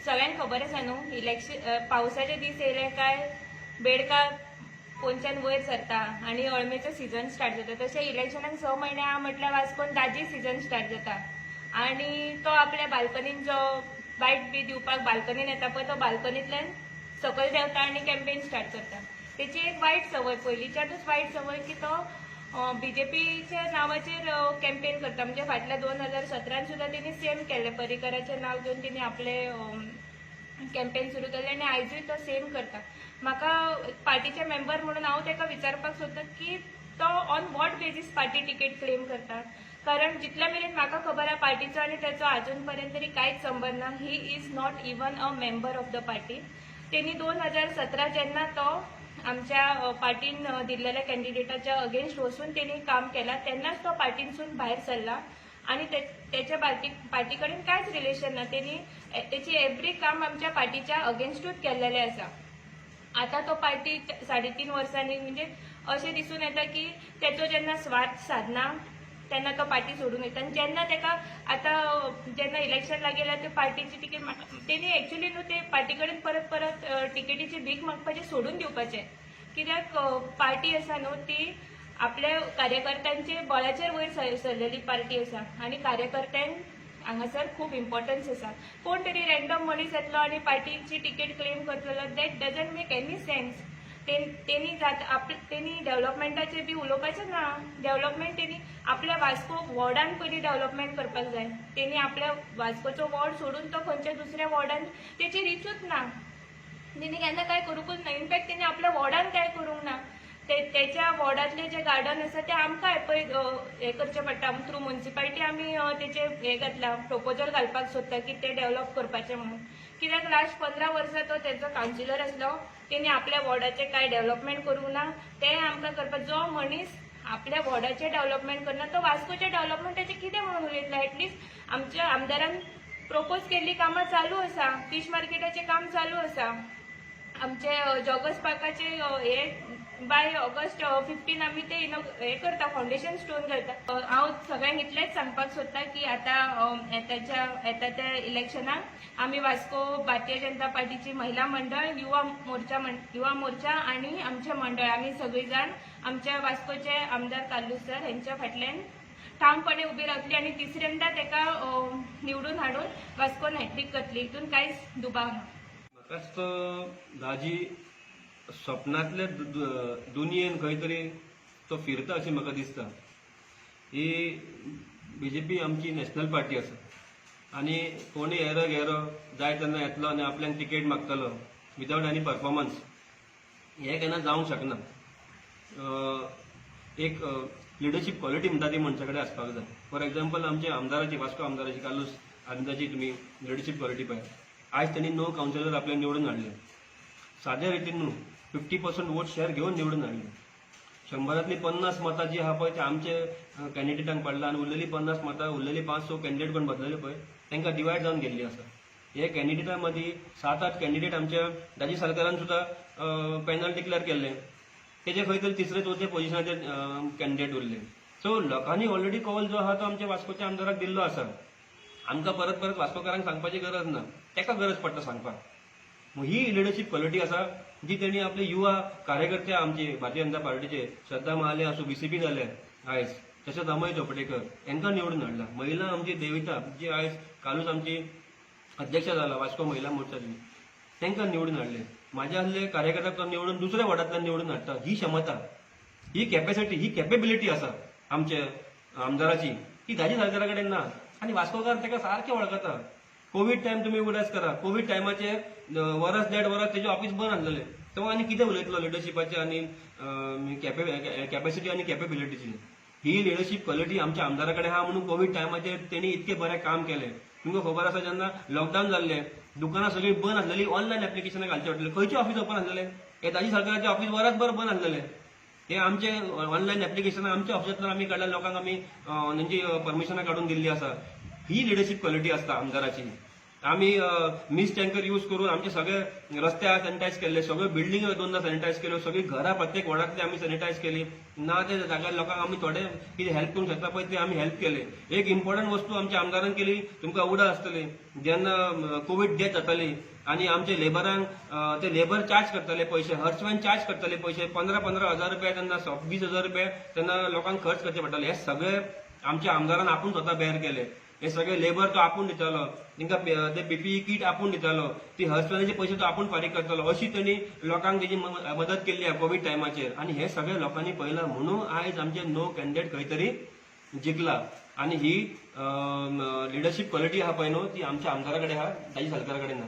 सगळ्यांक खबर आसा न्हू, इलेक्शन पावसाचे दीस येयले काय बेडका पोंच्यान वयर सरता आनी अळमेचो सीझन स्टार्ट जाता. तशें इलेक्शनाक 6 म्हयने आहा म्हटल्यार वास्कोन दाजी सीझन स्टार्ट जाता आनी तो आपल्या बाल्कनीन जो बायट बी दिवपाक बाल्कनीन येता पळय तो बाल्कनींतल्यान सकयल देंवता आनी कॅम्पेन स्टार्ट करता. तेची एक वायट संवय, पयलींच्यानूच वायट संवय की तो बीजेपीच्या नांवाचेर कॅम्पेन करता. म्हणजे फाटल्या 2017 सुद्दां तेणी सेम केल्लें, पर्रीकराचें नांव घेवन तेणी आपलें कॅम्पेन सुरू केलें आनी आयजूय तो सेम करता. म्हाका पार्टीचे मेंबर म्हणून हांव ताका विचारपाक सोदतां की तो on what basis party ticket claim करता. कारण जितल्या मेरेन म्हाका खबर आहा पार्टीचो आनी ताचो आजून पर्यंत तरी कांयच संबंद ना. He is not even a member of the party. तेणी 2017 जेन्ना तो आमच्या पार्टीन दिल्लेल्या कॅन्डिडेटाच्या अगेन्स्ट वचून तेणी काम केला तेन्नाच तो पार्टीनसून भायर सरला आनी त्याच्या पार्टी कडेन कांयच रिलेशन ना. तेणी तेची एव्हरी काम आमच्या पार्टीच्या अगेन्स्टूच केल्लेलें आसा. आता तो पार्टी 3.5 वर्सांनी म्हणजे अशें दिसून येता की तेचो जेन्ना स्वार्थ साधना तेन्ना तो पार्टी सोडून येता. आनी जेन्ना ताका आतां जेन्ना इलेक्शन लागीं येयला ते पार्टीची तिकेट तेणी एक्चुली न्हू ते पार्टी कडेन परत तिकेटीची भीक मागपाचें सोडून दिवपाचें. कित्याक पार्टी आसा न्हू ती आपल्या कार्यकर्त्यांचे बळाचेर वयर सरलेली पार्टी आसा आनी कार्यकर्त्यांक हांगासर खूब इम्पॉर्टन्स आसा. कोण तरी रँडम मनीस येतलो आनी पार्टीची तिकेट क्लेम करतलो, that doesn't make any sense. तेणी डेव्हलपमेंटाचेर बी उलोवपाचें ना. डेव्हलपमेंट तेणी आपल्या वास्को वॉर्डान पयलीं डेव्हलपमेंट करपाक जाय. तेणी आपल्या वास्कोचो वॉर्ड सोडून तो खंयच्या दुसऱ्या वॉर्डान तेची रिचूच ना. तेणी केन्ना काय करूंकूच ना. इनफॅक्ट तेणी आपल्या वॉर्डान काय करूंक ना. त्याच्या वॉर्डातले जे गार्डन आसा ते आमकां हे करचें पडटा. थ्रू म्युनिसिपालिटी आमी तेचे हे घातला, प्रपोजल घालपाक सोदता की ते डेव्हलप करपाचें म्हणून. कित्याक लास्ट 15 वर्सां तो तेचो कावन्सिलर आसलो, तेणी आपल्या वॉर्डाचें कांय डेव्हलपमेंट करूंक ना. तें आमकां करपाक, जो मनीस आपल्या वॉर्डाचें डेव्हलपमेंट करना तो वास्कोच्या डेव्हलपमेंटाचें कितें म्हणून उलयतलो. एटलीस्ट आमच्या आमदारान प्रपोज केल्ली कामां चालू आसा. फिश मार्केटाचें काम चालू आसा. आमचे जॉगर्स पार्काचे हे बाय ऑगस्ट 15 आमी ते हे करता, फाउंडेशन स्टोन करता. हांव सगळ्यांक इतलेंच सांगपाक सोदतां की आतां येता त्या इलेक्शनाक आमी वास्को भारतीय जनता पार्टीची महिला मंडळ, युवा मोर्चा आनी आमचें मंडळ आमी सगळीं जाण आमच्या वास्कोचे आमदार काल्लूस सर हेंच्या फाटल्यान ठामपणे उबी रावतली आनी तिसऱ्यांदा ताका निवडून हाडून वास्कोन हॅट्रीक करतली. हितून कांयच दुबाव ना. म्हाकाच तो दाजी स्वप्नांतल्या दुनियेन खंय तरी तो फिरता अशें म्हाका दिसता. ही बीजेपी आमची नॅशनल पार्टी आसा आनी कोणी येरो घेरो जाय तेन्ना येतलो आनी आपल्याक तिकेट मागतलो विदावट एनी परफॉर्मन्स, हें केन्ना जावंक शकना. एक लिडरशीप क्वॉलिटी म्हणटा ती मनशा कडेन आसपाक जाय. फॉर एग्जाम्पल आमच्या आमदाराची, वास्को आमदाराची कालूस आमदाराची तुमी लिडरशीप क्वॉलिटी पळय. आज त्यांनी 9 काउन्सिलर आपल्याला निवडून हाडले. साध्या रितीन न्हू 50% वोट शेअर घेऊन निवडून हाडले. 100तली 50 मतां जी आहा पळय ते आमचे कॅन्डिडेटांक पडला आनी उरलेली 50 मतां उरलेली 5-6 कॅन्डिडेट कोण बदलले पळय तांकां डिवायड जावन गेल्ली आसा. हे कॅन्डिडेटां मदीं 7-8 कॅन्डिडेट आमच्या दाजी सरकारान सुद्दां पॅनल डिक्लेअर केल्ले. तेजे खंय तरी 3-4 पोजिशनाचेर कॅन्डिडेट उरले. सो लोकांनी ऑलरेडी कॉल जो आहा तो आमच्या वास्कोच्या आमदाराक दिल्लो आसा. आमकां परत वास्कोकारांक सांगपाची गरज ना, ताका गरज पडटा सांगपाक. ही लिडरशीप क्वॉलिटी आसा जी तेणी आपले युवा कार्यकर्ते आमचे भारतीय जनता पार्टीचे, श्रद्धा महाले आसूं, बीसीपी जाले आयज, तशेंच अमय चोपडेकर हांकां निवडून हाडला. महिला आमची देविता जी आयज कालूच आमची अध्यक्ष जाला वास्को महिला मोर्चाची, तांकां निवडून हाडले. म्हाजे आसले कार्यकर्त्याक तो निवडून दुसऱ्या वार्डांतल्यान निवडून हाडटा. ही क्षमता, ही कॅपॅसिटी, ही कॅपेबिलिटी आसा आमच्या आमदाराची, ती दाजी सरकारा कडेन ना. आनी वास्कोकार ताका सारके वळखता. कोविड टायम तुमी उगडास करा, कोविड टायमाचे वरस 1.5 वरस तेजे ऑफिस बंद आसलेले. तेव्हा आनी कितें उलयतलो लिडरशिपाचे आनी कॅपॅसिटी आनी कॅपेबिलिटीची. ही लिडरशीप क्वॉलिटी आमच्या आमदारा कडेन आहा म्हणून कोविड टायमाचेर तेणी इतके बरें काम केलें. तुमकां खबर आसा जेन्ना लॉकडावन जाल्लें, दुकानां सगळीं बंद आसलेलीं, ऑनलायन एप्लिकेशनां घालचे पडटले. खंयचे ऑफिस ओपन आसलेले? हे दाजी सरकाराचे ऑफिस वरसभर बंद आसलेले. हे आमचे ऑनलायन एप्लिकेशनां आमच्या ऑफिसांतल्यान आमी काडल्या, लोकांक आमी तेंची परमिशनां काडून दिल्ली आसा. ही लिडरशीप क्वॉलिटी आसता आमदाराची. आम्ही मिस टँकर यूज करून आमचे सगळे रस्ते सॅनिटायज केले, सगळे बिल्डिंग 2दा सॅनिटायज केल्यो, सगळी घरां प्रत्येक वॉर्डांतली आमी सॅनिटायज केली. ना त्या जाग्यार लोकांक आमी थोडे कितें हेल्प करूंक शकता पळय ते आमी हेल्प केले. एक इम्पॉर्टंट वस्तू आमच्या आमदारान केली, तुमकां उडा आसतली जेन्ना कोविड डेथ जाताली आणि आमचे लेबरांक ते लेबर चार्ज करताले पयशे, हर्समॅन चार्ज करताले पयशे 15-15 हजार रुपया, तेन्ना 20,000 रुपया तेन्ना लोकांक खर्च करचे पडटाले. हे सगळे आमच्या आमदारान आपूण स्वता बेर केले. हे सगळे लेबर तो आपूण दितालो, तांकां ते पीपीई किट आपूण दितालो, ती हर्समॅनाचे पयशे तो आपूण फारीक करतालो. अशी त्यांनी लोकांक तेजी मदत केल्ली आहे कोविड टायमाचेर. आणि हे सगळे लोकांनी पळयलां म्हणून आयज आमचे नो कॅन्डिडेट खंय तरी जिखला. आणि ही लिडरशिप क्वॉलिटी आहा पळय न्हू ती आमच्या आमदारा कडेन आहा, ताजी सरकारा कडेन ना.